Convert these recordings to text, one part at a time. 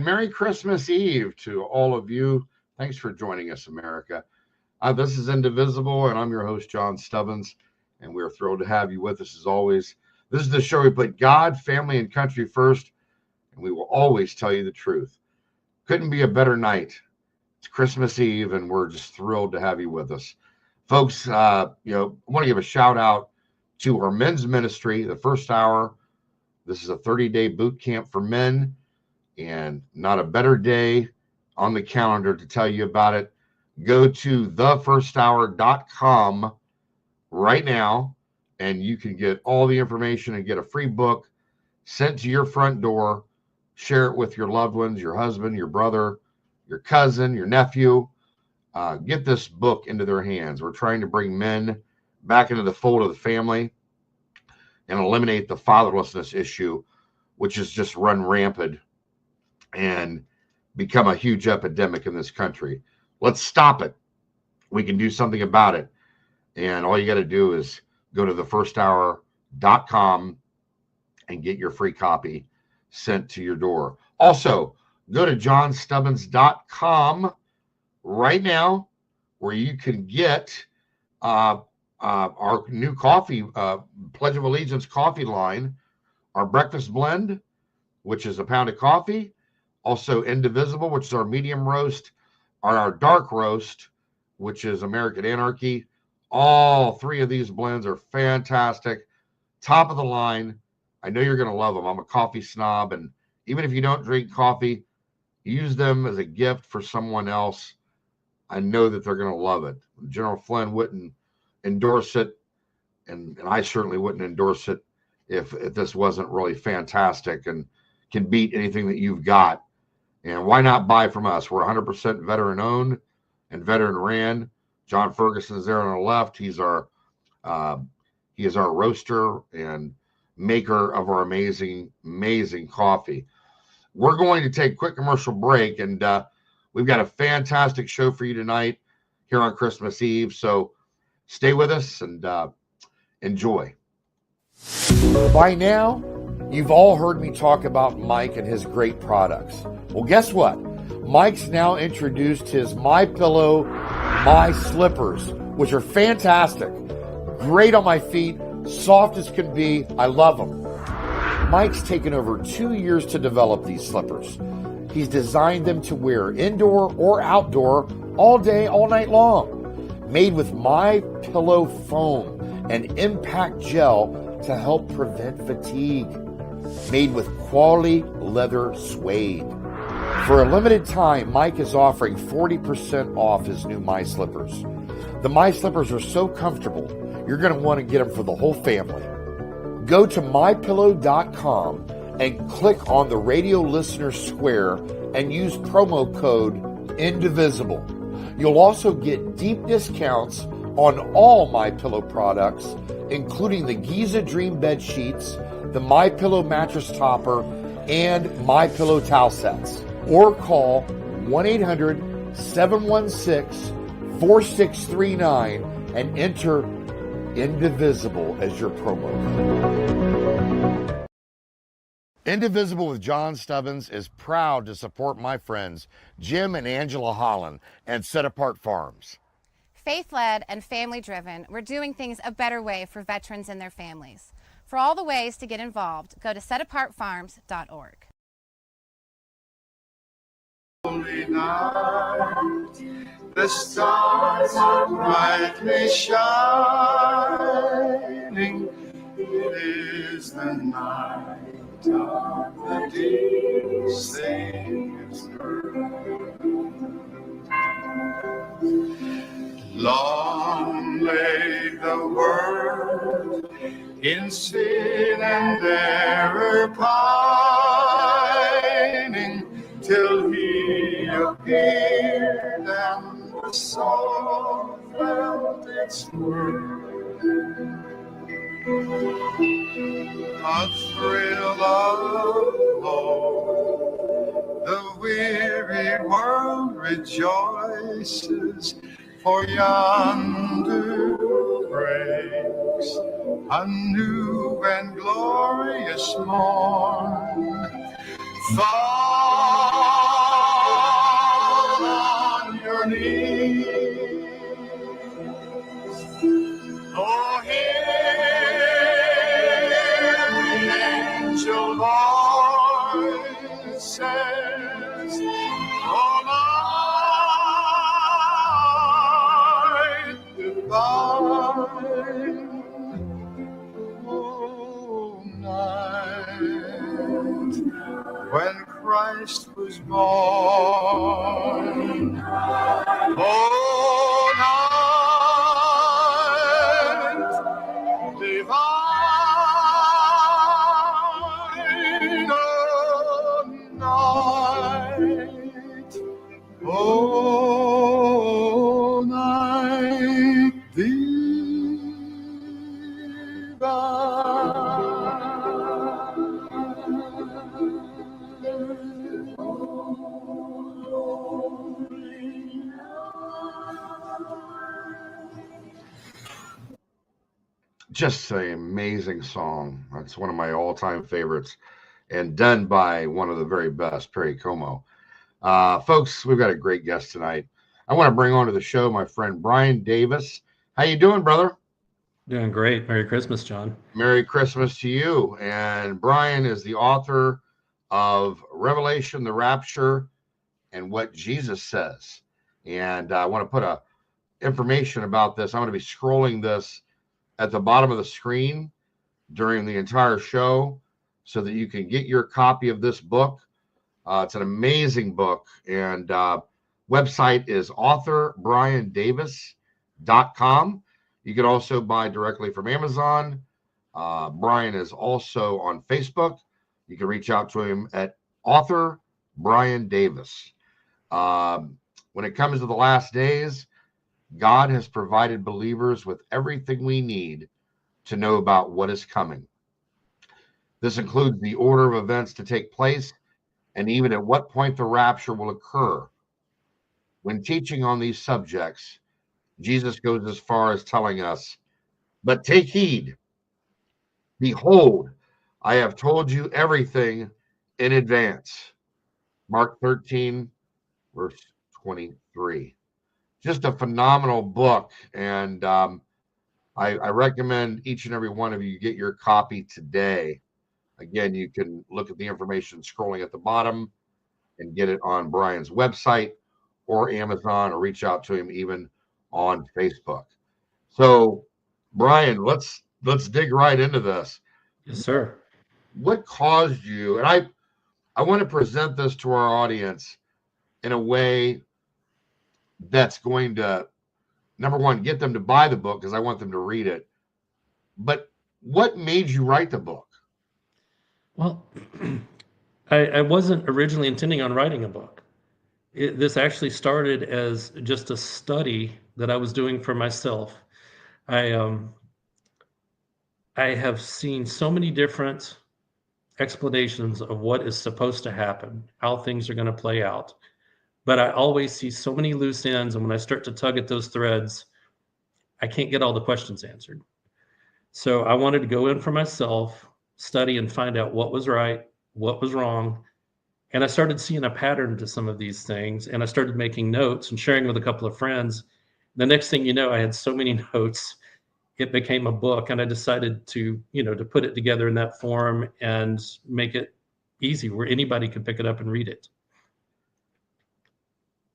Merry Christmas Eve to all of you. Thanks for joining us, America. This is Indivisible, and I'm your host, John Stubbins, and we're thrilled to have you with us as always. This is the show we put God, family, and country first, and we will always tell you the truth. Couldn't be a better night. It's Christmas Eve, and we're just thrilled to have you with us. Folks, I want to give a shout out to our men's ministry, the first hour. This is a 30-day boot camp for men, and not a better day on the calendar to tell you about it. Go to thefirsthour.com right now, and you can get all the information and get a free book sent to your front door. Share it with your loved ones, your husband, your brother, your cousin, your nephew. Get this book into their hands. We're trying to bring men back into the fold of the family and eliminate the fatherlessness issue, which has just run rampant and become a huge epidemic in this country. Let's stop it. We can do something about it. And all you got to do is go to thefirsthour.com and get your free copy sent to your door. Also, go to johnstubbins.com right now, where you can get our new coffee, Pledge of Allegiance coffee line, our breakfast blend, which is a pound of coffee. Also, Indivisible, which is our medium roast, our dark roast, which is American Anarchy. All three of these blends are fantastic, top of the line. I know you're going to love them. I'm a coffee snob, and even if you don't drink coffee, use them as a gift for someone else. I know that they're going to love it. General Flynn wouldn't endorse it, and I certainly wouldn't endorse it if this wasn't really fantastic and can beat anything that you've got. And why not buy from us? We're 100% veteran owned and veteran ran. John Ferguson is there on the left. He is our roaster and maker of our amazing coffee. We're going to take a quick commercial break, and we've got a fantastic show for you tonight here on Christmas Eve. So stay with us and enjoy. By now, you've all heard me talk about Mike and his great products. Well, guess what? Mike's now introduced his MyPillow My Slippers, which are fantastic. Great on my feet, soft as can be. I love them. Mike's taken over 2 years to develop these slippers. He's designed them to wear indoor or outdoor all day, all night long. Made with MyPillow foam and impact gel to help prevent fatigue. Made with quality leather suede. For a limited time, Mike is offering 40% off his new My Slippers. The My Slippers are so comfortable, you're going to want to get them for the whole family. Go to mypillow.com and click on the radio listener square and use promo code INDIVISIBLE. You'll also get deep discounts on all MyPillow products, including the Giza Dream bed sheets, the MyPillow mattress topper, and MyPillow towel sets. Or call 1-800-716-4639 and enter Indivisible as your promo code. Indivisible with John Stubbins is proud to support my friends Jim and Angela Holland and Set Apart Farms. Faith-led and family-driven, we're doing things a better way for veterans and their families. For all the ways to get involved, go to setapartfarms.org. Holy night, the stars are brightly shining. It is the night of the dear Savior's birth. Long lay the world in sin and error pining, till he appeared and the soul felt its worth. A thrill of hope, the weary world rejoices, for yonder breaks a new and glorious morn. Far voices, all night divine, oh night when Christ was born, oh night divine, oh night Just an amazing song. That's one of my all-time favorites, and done by one of the very best, Perry Como. Folks, we've got a great guest tonight. I want to bring on to the show my friend Brian Davis. How you doing, brother? Doing great. Merry Christmas, John. Merry Christmas to you. And Brian is the author of Revelation, the Rapture, and What Jesus Says. And I want to put information about this. I'm going to be scrolling this at the bottom of the screen during the entire show so that you can get your copy of this book. It's an amazing book, and website is authorbriandavis.com. You can also buy directly from Amazon. Brian is also on Facebook. You can reach out to him at author Brian Davis. When it comes to the last days, God has provided believers with everything we need to know about what is coming. This includes the order of events to take place and even at what point the rapture will occur. When teaching on these subjects, Jesus goes as far as telling us, "But take heed. Behold, I have told you everything in advance." Mark 13, verse 23. Just a phenomenal book, and I recommend each and every one of you get your copy today. Again, you can look at the information scrolling at the bottom and get it on Brian's website or Amazon, or reach out to him even on Facebook. So, Brian, let's dig right into this. Yes, sir. What caused you, and I want to present this to our audience in a way that's going to, number one, get them to buy the book because I want them to read it. But what made you write the book? Well, I wasn't originally intending on writing a book. This actually started as just a study that I was doing for myself. I have seen so many different explanations of what is supposed to happen, how things are going to play out. But I always see so many loose ends, and when I start to tug at those threads, I can't get all the questions answered. So I wanted to go in for myself, study and find out what was right, what was wrong. And I started seeing a pattern to some of these things, and I started making notes and sharing with a couple of friends. The next thing you know, I had so many notes, it became a book, and I decided to put it together in that form and make it easy where anybody could pick it up and read it.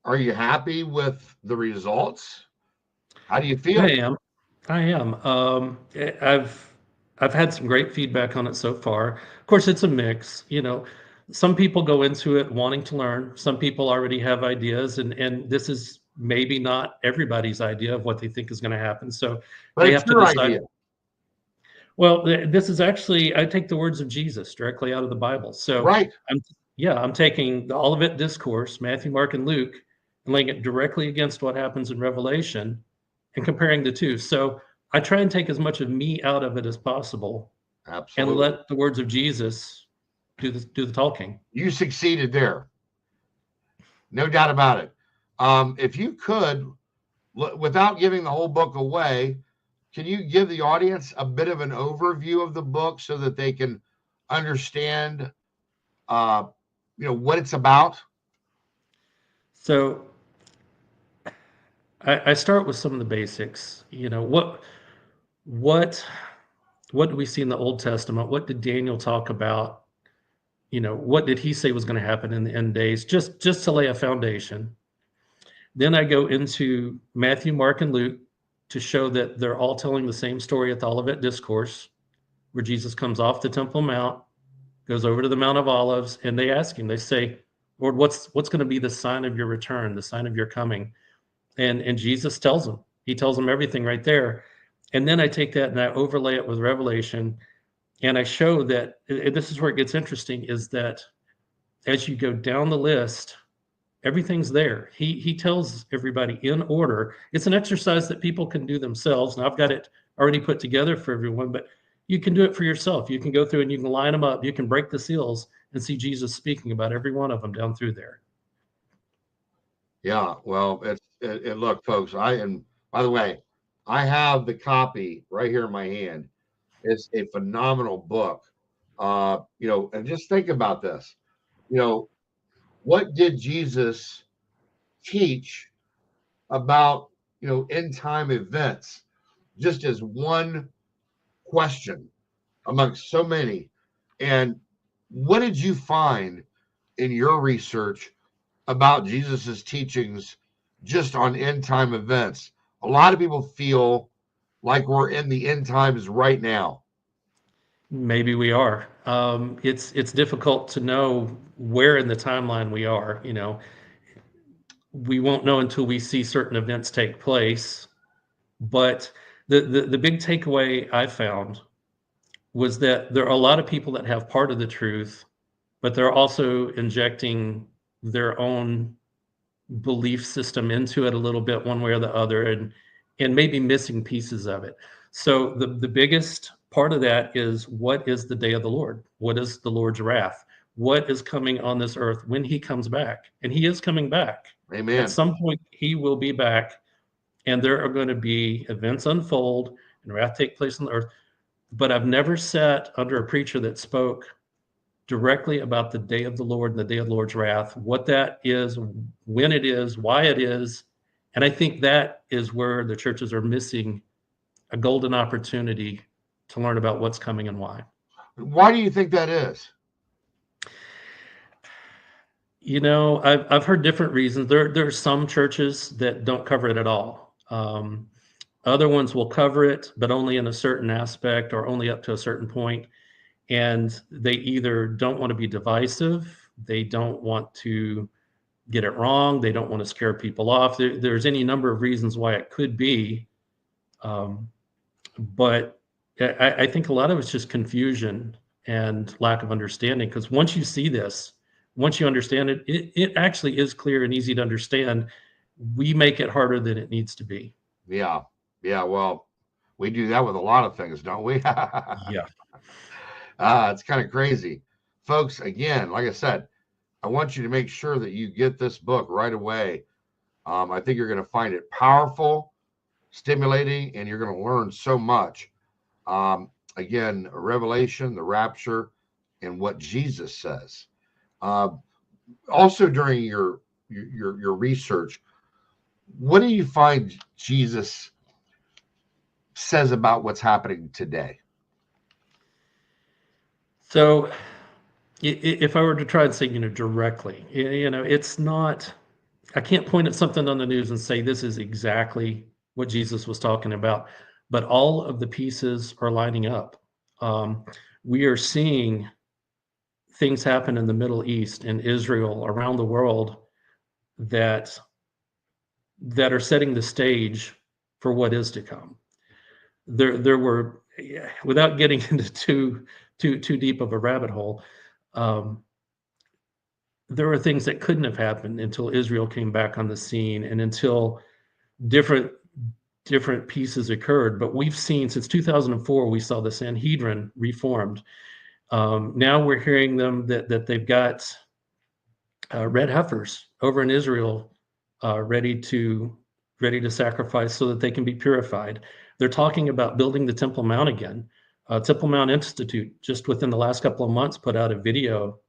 Are you happy with the results? How do you feel? I am. I've had some great feedback on it so far. Of course, it's a mix. Some people go into it wanting to learn. Some people already have ideas, and this is maybe not everybody's idea of what they think is going to happen. So but they have to decide. Idea. Well, this is actually, I take the words of Jesus directly out of the Bible. So right. I'm taking the Olivet Discourse, Matthew, Mark, and Luke, and laying it directly against what happens in Revelation and comparing the two. So I try and take as much of me out of it as possible. Absolutely. And let the words of Jesus do the talking. You succeeded there. No doubt about it. If you could, without giving the whole book away, can you give the audience a bit of an overview of the book so that they can understand, what it's about? So I start with some of the basics. What do we see in the Old Testament? What did Daniel talk about what did he say was going to happen in the end days, just to lay a foundation. Then I go into Matthew, Mark, and Luke to show that they're all telling the same story at the Olivet Discourse, where Jesus comes off the Temple Mount, goes over to the Mount of Olives, and they ask him, they say, Lord, what's going to be the sign of your return, the sign of your coming? And Jesus tells them. He tells them everything right there. And then I take that and I overlay it with Revelation, and I show that, and this is where it gets interesting, is that as you go down the list, everything's there. He tells everybody in order. It's an exercise that people can do themselves. And I've got it already put together for everyone, but you can do it for yourself. You can go through and you can line them up. You can break the seals and see Jesus speaking about every one of them down through there. Yeah, well, look, folks, and by the way, I have the copy right here in my hand. It's a phenomenal book. And just think about this. What did Jesus teach about, end time events? Just as one question amongst so many. And what did you find in your research about Jesus's teachings just on end time events? A lot of people feel like we're in the end times right now. Maybe we are. It's difficult to know where in the timeline we are. We won't know until we see certain events take place. But the big takeaway I found was that there are a lot of people that have part of the truth, but they're also injecting their own belief system into it a little bit, one way or the other, and maybe missing pieces of it. So the biggest part of that is, what is the day of the Lord? What is the Lord's wrath? What is coming on this earth when he comes back? And he is coming back. Amen. At some point, he will be back, and there are going to be events unfold and wrath take place on the earth. But I've never sat under a preacher that spoke directly about the day of the Lord and the day of the Lord's wrath, what that is, when it is, why it is. And I think that is where the churches are missing a golden opportunity to learn about what's coming and why. Why do you think that is? I've heard different reasons. There are some churches that don't cover it at all. Other ones will cover it, but only in a certain aspect or only up to a certain point. And they either don't want to be divisive, they don't want to get it wrong, they don't want to scare people off. There's any number of reasons why it could be. But I think a lot of it's just confusion and lack of understanding, because once you see this, once you understand it, it actually is clear and easy to understand. We make it harder than it needs to be. Yeah. Well, we do that with a lot of things, don't we? Yeah. It's kind of crazy. Folks, again, like I said, I want you to make sure that you get this book right away. I think you're going to find it powerful, stimulating, and you're going to learn so much. Again, Revelation, the rapture, and what Jesus says. Also, during your research, what do you find Jesus says about what's happening today? So if I were to try and say, directly, it's not, I can't point at something on the news and say this is exactly what Jesus was talking about, but all of the pieces are lining up. We are seeing things happen in the Middle East, in Israel, around the world that are setting the stage for what is to come. There were, without getting into too deep of a rabbit hole, there were things that couldn't have happened until Israel came back on the scene and until different pieces occurred. But we've seen, since 2004, we saw the Sanhedrin reformed. Now we're hearing them that they've got red heifers over in Israel ready to sacrifice so that they can be purified. They're talking about building the Temple Mount again. Temple Mount Institute, just within the last couple of months, put out a video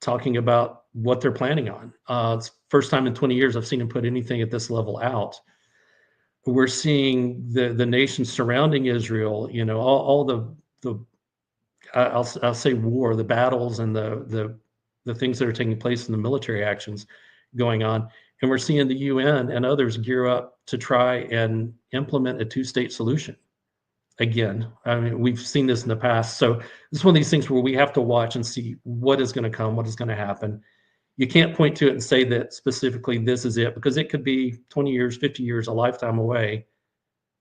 talking about what they're planning on. It's the first time in 20 years I've seen them put anything at this level out. We're seeing the nations surrounding Israel, all the I'll say war, the battles and the things that are taking place in the military actions going on. And we're seeing the UN and others gear up to try and implement a two-state solution. Again, I mean, we've seen this in the past. So it's one of these things where we have to watch and see what is going to come, what is going to happen. You can't point to it and say that specifically this is it, because it could be 20 years, 50 years, a lifetime away.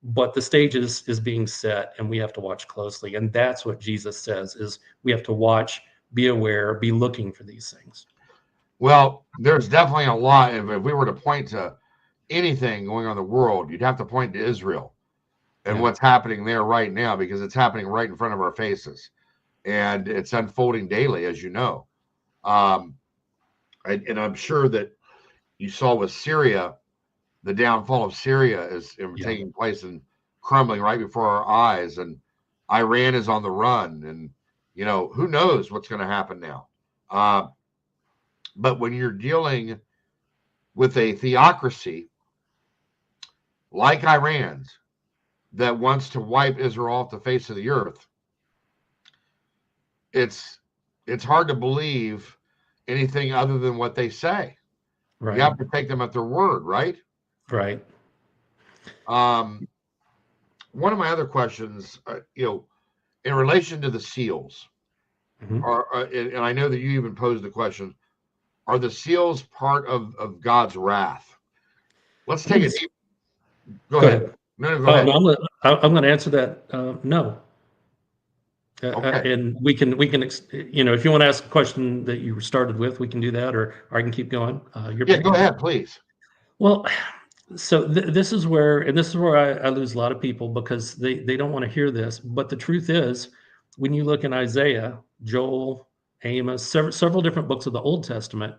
But the stage is being set, and we have to watch closely. And that's what Jesus says, is we have to watch, be aware, be looking for these things. Well, there's definitely a lot. If we were to point to anything going on in the world, you'd have to point to Israel and what's happening there right now, because it's happening right in front of our faces, and it's unfolding daily, as you know. And I'm sure that you saw with Syria, the downfall of Syria is taking place and crumbling right before our eyes, and Iran is on the run, and who knows what's going to happen now. But when you're dealing with a theocracy like Iran's that wants to wipe Israel off the face of the earth, it's hard to believe anything other than what they say. Right. You have to take them at their word, right? Right. One of my other questions, in relation to the seals, and I know that you even posed the question, are the seals part of God's wrath? Let's take it. Go ahead. No, go ahead. No, I'm going to answer that. No. Okay. And we can, if you want to ask a question that you started with, we can do that, or I can keep going. Go ahead, please. Well, so this is where I lose a lot of people, because they don't want to hear this. But the truth is, when you look in Isaiah, Joel, Amos, several different books of the Old Testament,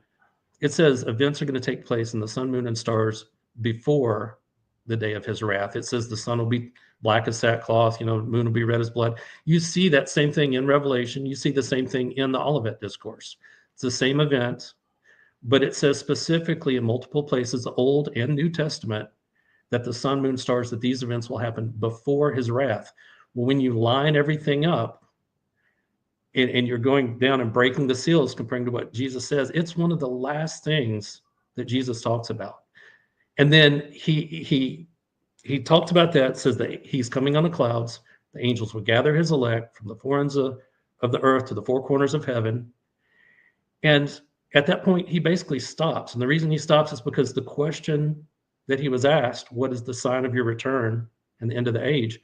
it says events are going to take place in the sun, moon, and stars before the day of his wrath. It says the sun will be black as sackcloth, moon will be red as blood. You see that same thing in Revelation. You see the same thing in the Olivet Discourse. It's the same event, but it says specifically in multiple places, the Old and New Testament, that the sun, moon, stars, that these events will happen before his wrath. Well, when you line everything up, and you're going down and breaking the seals, comparing to what Jesus says, it's one of the last things that Jesus talks about. And then he talks about that, says that he's coming on the clouds. The angels will gather his elect from the four ends of the earth to the four corners of heaven. And at that point, he basically stops. And the reason he stops is because the question that he was asked, what is the sign of your return and the end of the age,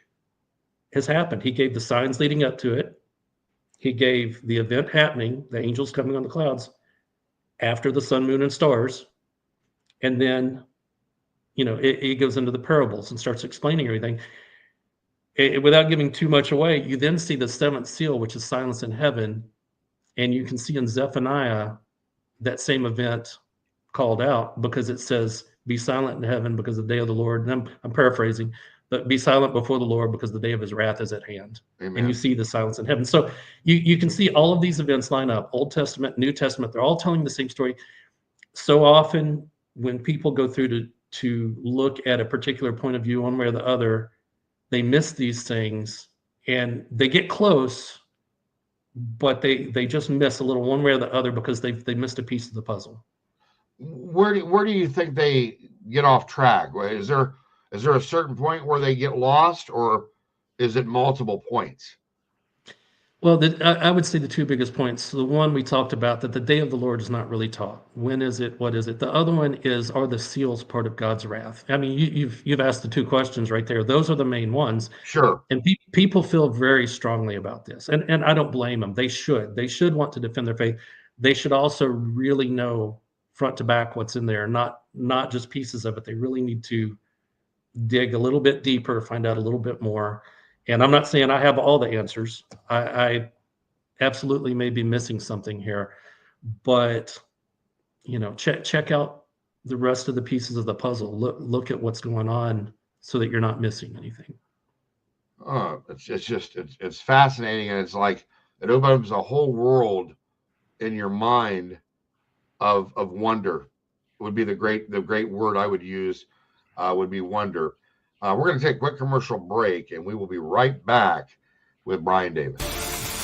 has happened. He gave the signs leading up to it. He gave the event happening, the angels coming on the clouds, after the sun, moon, and stars. And then, it goes into the parables and starts explaining everything. Without giving too much away, you then see the seventh seal, which is silence in heaven. And you can see in Zephaniah that same event called out, because it says, be silent in heaven because the day of the Lord, and I'm paraphrasing, but be silent before the Lord because the day of his wrath is at hand. Amen. And you see the silence in heaven. So you can see all of these events line up, Old Testament, New Testament, they're all telling the same story. So often when people go through to look at a particular point of view, one way or the other, they miss these things, and they get close, but they just miss a little one way or the other, because they missed a piece of the puzzle. Where do you think they get off track? Is there a certain point where they get lost, or is it multiple points? Well, I would say the two biggest points. The one we talked about, that the day of the Lord is not really taught. When is it? What is it? The other one is, are the seals part of God's wrath? I mean, you've asked the two questions right there. Those are the main ones. Sure. And people feel very strongly about this, and I don't blame them. They should want to defend their faith. They should also really know front to back what's in there, not just pieces of it. They really need to dig a little bit deeper, find out a little bit more. And I'm not saying I have all the answers. I absolutely may be missing something here, but check out the rest of the pieces of the puzzle. Look at what's going on, so that you're not missing anything. Oh, it's fascinating, and it's like it opens a whole world in your mind of wonder. Would be the great word I would use. Would be wonder. We're going to take a quick commercial break, and we will be right back with Brian Davis.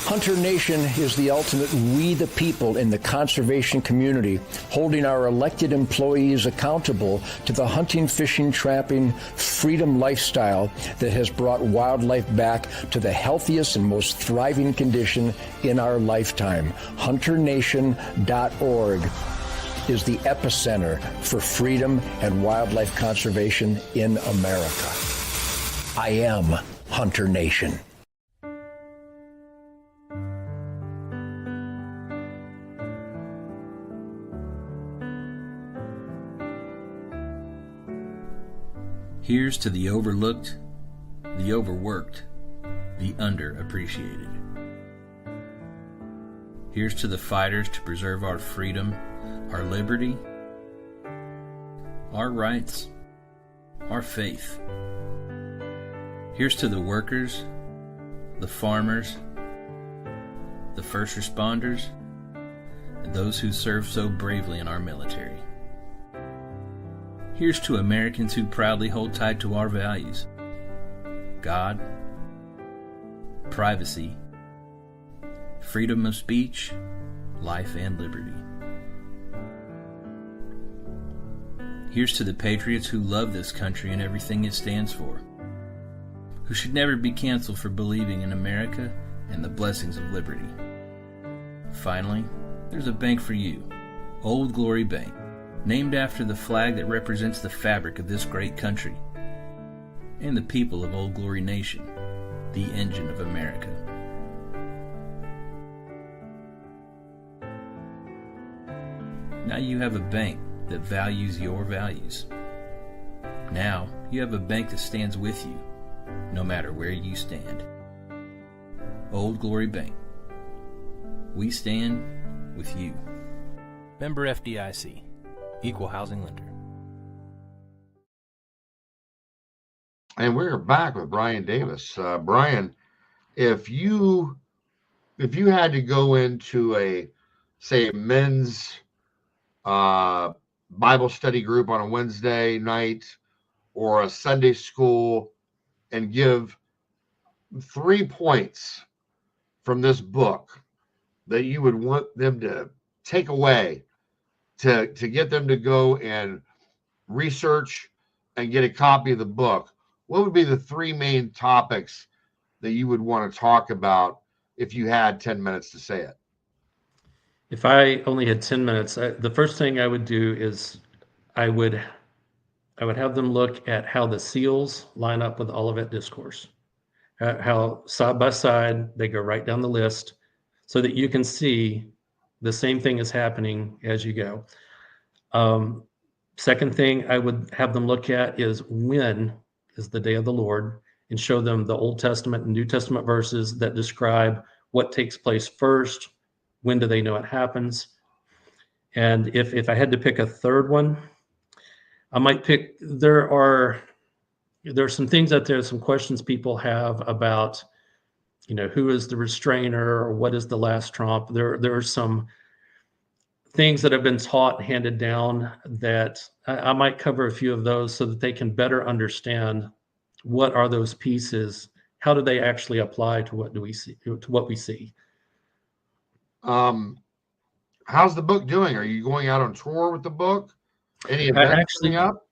Hunter Nation is the ultimate we the people in the conservation community, holding our elected employees accountable to the hunting, fishing, trapping, freedom lifestyle that has brought wildlife back to the healthiest and most thriving condition in our lifetime. HunterNation.org is the epicenter for freedom and wildlife conservation in America. I am Hunter Nation. Here's to the overlooked, the overworked, the underappreciated. Here's to the fighters to preserve our freedom, our liberty, our rights, our faith. Here's to the workers, the farmers, the first responders, and those who serve so bravely in our military. Here's to Americans who proudly hold tight to our values: God, privacy, freedom of speech, life and liberty. Here's to the patriots who love this country and everything it stands for, who should never be canceled for believing in America and the blessings of liberty. Finally, there's a bank for you, Old Glory Bank, named after the flag that represents the fabric of this great country and the people of Old Glory Nation, the engine of America. Now you have a bank that values your values. Now you have a bank that stands with you, no matter where you stand. Old Glory Bank. We stand with you. Member FDIC. Equal housing lender. And we're back with Brian Davis. Brian, if you had to go into a men's Bible study group on a Wednesday night or a Sunday school and give 3 points from this book that you would want them to take away to get them to go and research and get a copy of the book, what would be the 3 main topics that you would want to talk about if you had 10 minutes to say it? If I only had 10 minutes, the first thing I would do is I would have them look at how the seals line up with Olivet Discourse, how side by side they go right down the list so that you can see the same thing is happening as you go. Second thing I would have them look at is when is the day of the Lord, and show them the Old Testament and New Testament verses that describe what takes place first, when do they know it happens. And if I had to pick a third one, I might pick, there are some things out there, some questions people have about, who is the restrainer or what is the last trump. There are some things that have been taught, handed down, that I might cover a few of those so that they can better understand what are those pieces, how do they actually apply to what we see. How's the book doing? Are you going out on tour with the book? Any events coming up?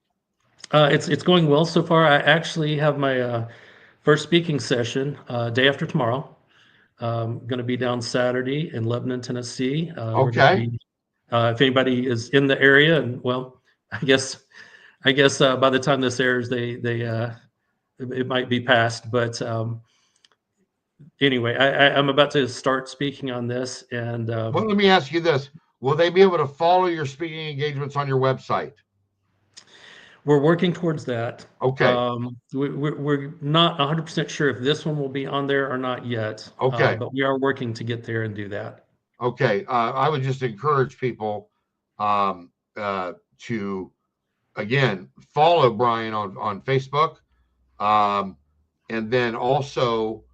It's going well so far. I actually have my first speaking session day after tomorrow. Going to be down Saturday in Lebanon, Tennessee. Okay. If anybody is in the area, and well, I guess by the time this airs, it might be past. But anyway, I'm about to start speaking on this. And well, let me ask you this: will they be able to follow your speaking engagements on your website? We're working towards that. Okay. We're not 100% sure if this one will be on there or not yet. Okay. But we are working to get there and do that. Okay. I would just encourage people to, again, follow Brian on Facebook. And then also,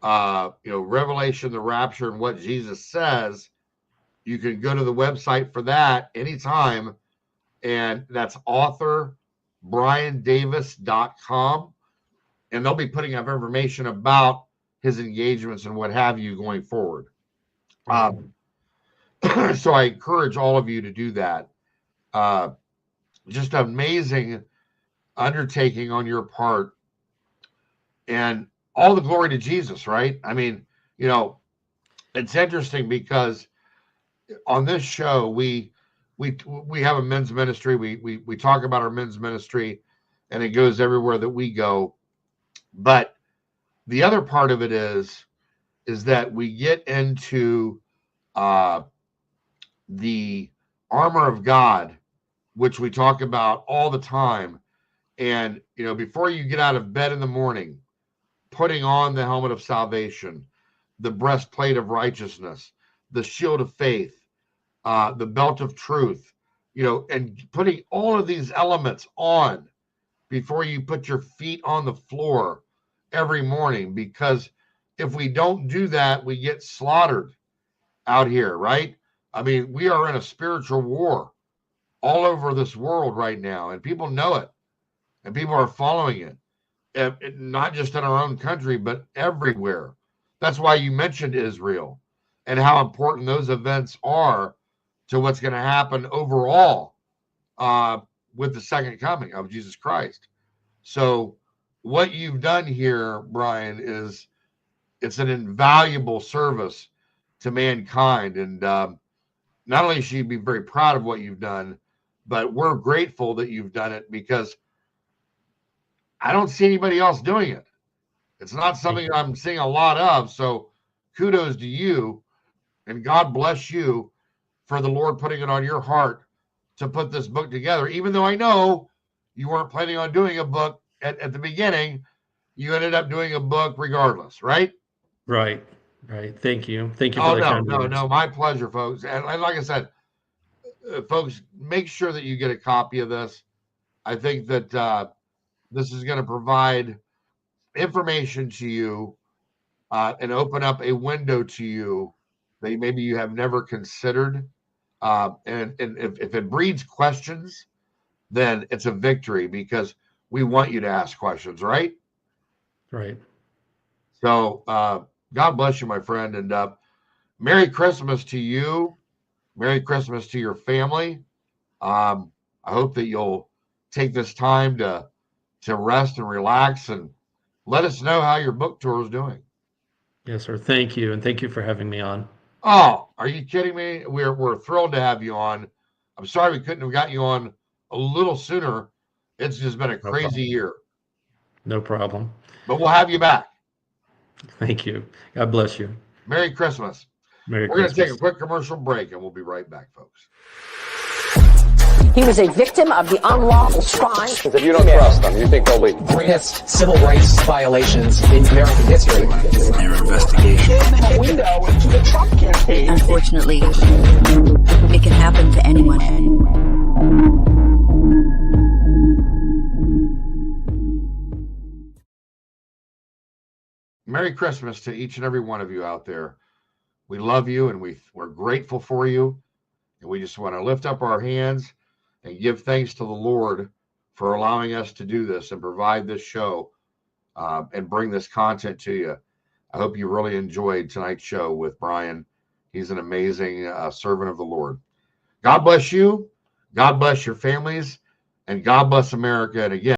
Revelation, the Rapture, and what Jesus says. You can go to the website for that anytime. And that's authorbriandavis.com. And they'll be putting up information about his engagements and what have you going forward. So I encourage all of you to do that. Just amazing undertaking on your part, and all the glory to Jesus, right? I mean, you know, it's interesting because on this show we have a men's ministry. We talk about our men's ministry, and it goes everywhere that we go. But the other part of it is that we get into the armor of God, which we talk about all the time. And, you know, before you get out of bed in the morning, putting on the helmet of salvation, the breastplate of righteousness, the shield of faith, the belt of truth, you know, and putting all of these elements on before you put your feet on the floor every morning. Because if we don't do that, we get slaughtered out here, right? I mean, we are in a spiritual war all over this world right now, and people know it, and people are following it, not just in our own country, but everywhere. That's why you mentioned Israel and how important those events are to what's going to happen overall with the second coming of Jesus Christ. So what you've done here, Brian, it's an invaluable service to mankind. And not only should you be very proud of what you've done, but we're grateful that you've done it, because I don't see anybody else doing it. It's not something I'm seeing a lot of. So kudos to you, and God bless you for the Lord putting it on your heart to put this book together. Even though I know you weren't planning on doing a book at the beginning, you ended up doing a book regardless, right? Right. Thank you for the kind words. No, my pleasure, folks. And like I said, folks, make sure that you get a copy of this. I think that this is going to provide information to you and open up a window to you that maybe you have never considered. And if it breeds questions, then it's a victory, because we want you to ask questions, right? Right. So God bless you, my friend, and Merry Christmas to you. Merry Christmas to your family. I hope that you'll take this time to rest and relax, and let us know how your book tour is doing. Yes, sir. Thank you, and thank you for having me on. Oh, are you kidding me? We're thrilled to have you on. I'm sorry we couldn't have got you on a little sooner. It's just been a crazy year. No problem. But we'll have you back. Thank you. God bless you. Merry Christmas. Merry We're Christmas. going to take a quick commercial break, and we'll be right back, folks. He was a victim of the unlawful crime. If you don't trust them, you think they'll leave. Greatest civil rights violations in American history. Their investigation. A window into the Trump campaign. Unfortunately, it can happen to anyone. Merry Christmas to each and every one of you out there. We love you, and we're grateful for you. And we just want to lift up our hands and give thanks to the Lord for allowing us to do this and provide this show and bring this content to you. I hope you really enjoyed tonight's show with Brian. He's an amazing servant of the Lord. God bless you. God bless your families. And God bless America. And again,